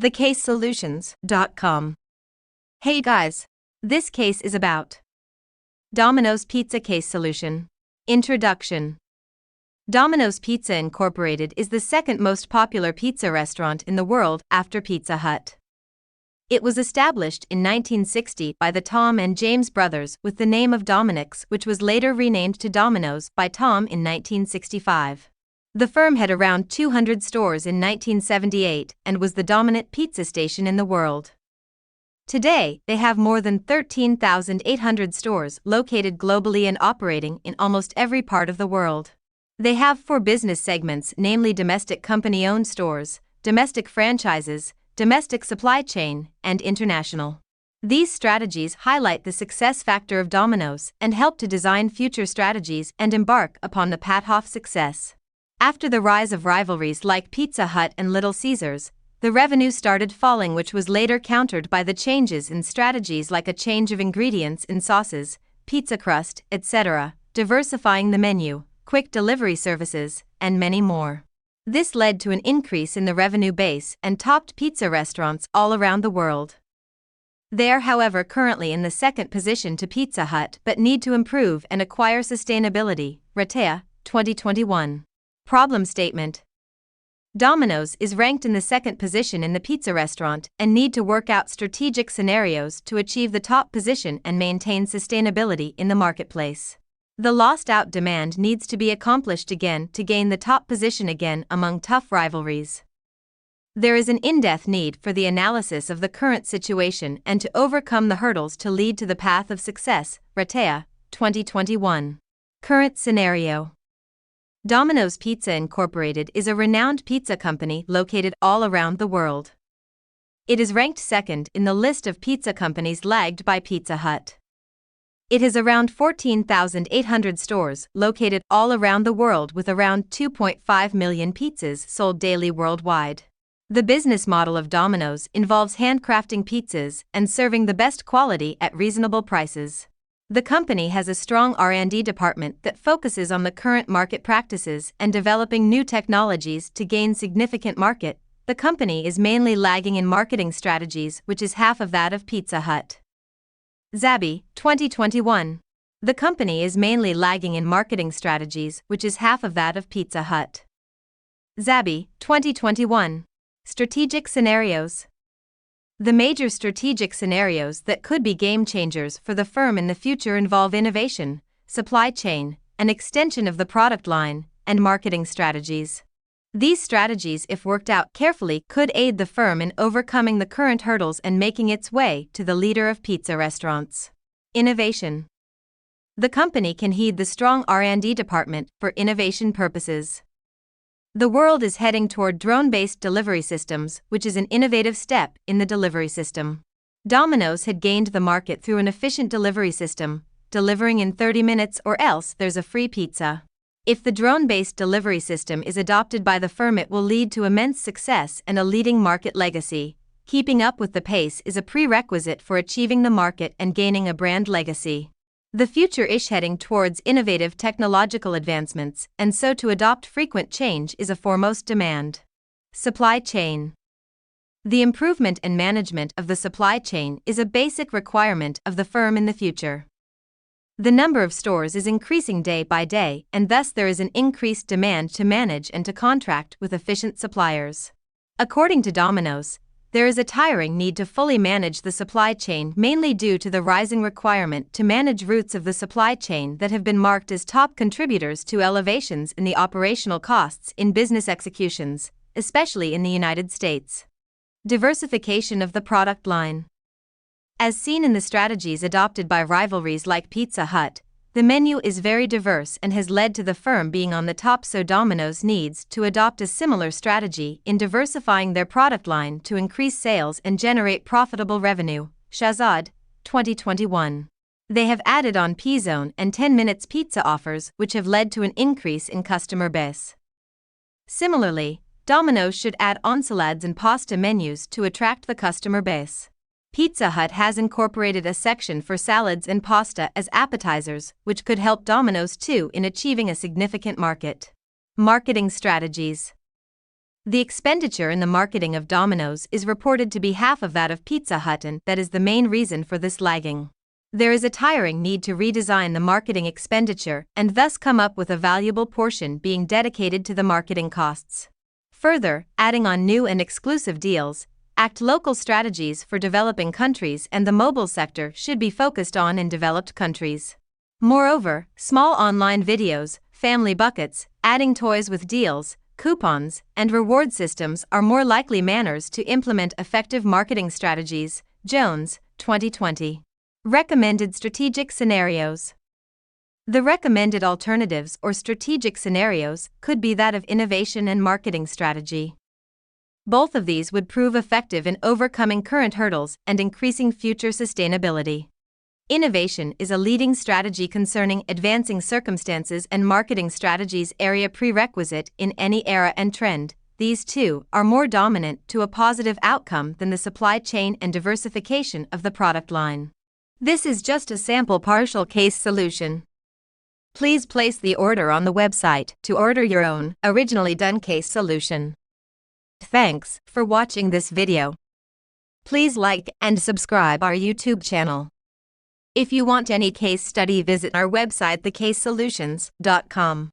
thecasesolutions.com. Hey guys, this case is about Domino's Pizza Case Solution. Introduction. Domino's Pizza Incorporated is the second most popular pizza restaurant in the world after Pizza Hut. It was established in 1960 by the Tom and James brothers with the name of Dominick's, which was later renamed to Domino's by Tom in 1965. The firm had around 200 stores in 1978 and was the dominant pizza station in the world. Today, they have more than 13,800 stores located globally and operating in almost every part of the world. They have 4 business segments, namely domestic company-owned stores, domestic franchises, domestic supply chain, and international. These strategies highlight the success factor of Domino's and help to design future strategies and embark upon the path of success. After the rise of rivalries like Pizza Hut and Little Caesars, the revenue started falling, which was later countered by the changes in strategies like a change of ingredients in sauces, pizza crust, etc., diversifying the menu, quick delivery services, and many more. This led to an increase in the revenue base and topped pizza restaurants all around the world. They are, however, currently in the second position to Pizza Hut but need to improve and acquire sustainability. Ratea, 2021. Problem statement. Domino's is ranked in the second position in the pizza restaurant and need to work out strategic scenarios to achieve the top position and maintain sustainability in the marketplace. The lost out demand needs to be accomplished again to gain the top position again among tough rivalries. There is an in-depth need for the analysis of the current situation and to overcome the hurdles to lead to the path of success. Ratea, 2021. Current scenario. Domino's Pizza Incorporated is a renowned pizza company located all around the world. It is ranked second in the list of pizza companies, lagged by Pizza Hut. It has around 14,800 stores located all around the world with around 2.5 million pizzas sold daily worldwide. The business model of Domino's involves handcrafting pizzas and serving the best quality at reasonable prices. The company has a strong R&D department that focuses on the current market practices and developing new technologies to gain significant market. The company is mainly lagging in marketing strategies, which is half of that of Pizza Hut. Zabi, 2021. The company is mainly lagging in marketing strategies, which is half of that of Pizza Hut. Zabi, 2021. Strategic scenarios. The major strategic scenarios that could be game changers for the firm in the future involve innovation, supply chain, an extension of the product line, and marketing strategies. These strategies, if worked out carefully, could aid the firm in overcoming the current hurdles and making its way to the leader of pizza restaurants. Innovation. The company can heed the strong R&D department for innovation purposes. The world is heading toward drone-based delivery systems, which is an innovative step in the delivery system. Domino's had gained the market through an efficient delivery system, delivering in 30 minutes or else there's a free pizza. If the drone-based delivery system is adopted by the firm, it will lead to immense success and a leading market legacy. Keeping up with the pace is a prerequisite for achieving the market and gaining a brand legacy. The future is heading towards innovative technological advancements, and so to adopt frequent change is a foremost demand. Supply chain. The improvement and management of the supply chain is a basic requirement of the firm in the future. The number of stores is increasing day by day, and thus there is an increased demand to manage and to contract with efficient suppliers. According to Domino's, there is a tiring need to fully manage the supply chain, mainly due to the rising requirement to manage routes of the supply chain that have been marked as top contributors to elevations in the operational costs in business executions, especially in the United States. Diversification of the product line. As seen in the strategies adopted by rivalries like Pizza Hut, the menu is very diverse and has led to the firm being on the top, so Domino's needs to adopt a similar strategy in diversifying their product line to increase sales and generate profitable revenue. Shahzad, 2021. They have added on P-Zone and 10 minutes pizza offers, which have led to an increase in customer base. Similarly, Domino's should add on salads and pasta menus to attract the customer base. Pizza Hut has incorporated a section for salads and pasta as appetizers, which could help Domino's too in achieving a significant market. Marketing strategies. The expenditure in the marketing of Domino's is reported to be half of that of Pizza Hut, and that is the main reason for this lagging. There is a tiring need to redesign the marketing expenditure and thus come up with a valuable portion being dedicated to the marketing costs. Further, adding on new and exclusive deals, act local strategies for developing countries, and the mobile sector should be focused on in developed countries. Moreover, small online videos, family buckets, adding toys with deals, coupons, and reward systems are more likely manners to implement effective marketing strategies. Jones, 2020. Recommended strategic scenarios. The recommended alternatives or strategic scenarios could be that of innovation and marketing strategy. Both of these would prove effective in overcoming current hurdles and increasing future sustainability. Innovation is a leading strategy concerning advancing circumstances and marketing strategies area prerequisite in any era and trend. These two are more dominant to a positive outcome than the supply chain and diversification of the product line. This is just a sample partial case solution. Please place the order on the website to order your own originally done case solution. Thanks for watching this video. Please like and subscribe our YouTube channel. If you want any case study, visit our website thecasesolutions.com.